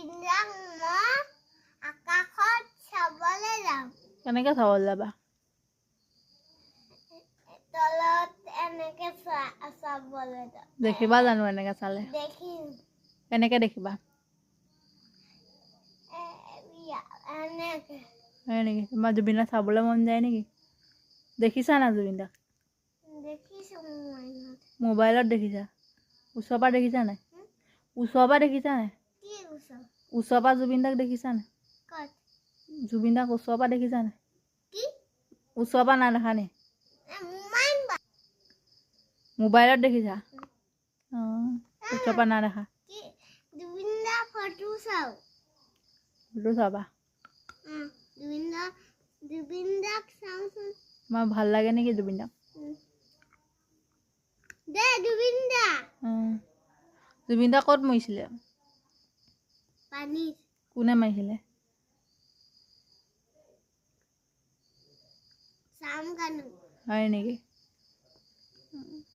জুবিন দাক মই আকাশত চাবলৈ যাম। কেনেকৈ চাবলৈ যাবা? তলত এনেকে চাবলৈ যাম। দেখিবা জানো এনেকৈ চালে? দেখিম। কেনেকৈ দেখিবা? এনেকে। হয় নেকি? তোমাৰ জুবিন দাক চাবলৈ মন যায় নেকি? দেখিছা না জুবিন দাক? দেখিছোঁ মোবাইলত দেখিছা? ওচৰৰ পৰা দেখিছা নাই? ওচৰৰ পৰা দেখিছা নাই? কি ওচৰ? ওচৰৰ পৰা জুবিন দাক দেখিছা নাই? ক'ত? জুবিন দাক ওচৰৰ পৰা দেখিছা নাই? কি? ওচৰৰ পৰা নাই দেখা নি? মোবাইলত দেখিছা? অঁ, ওচৰৰ পৰা নাই দেখা। জুবিন দা ফটো চাওঁ। ফটো চাবা? জুবিন দাক চাওঁচোন। তোমাৰ ভাল লাগে নেকি জুবিন দাক? দে জুবিন দা। জুবিন দা ক'ত মৰিছিলে? পানীত। কোনে মাৰিছিলে? চাম কানু। হয় নেকি?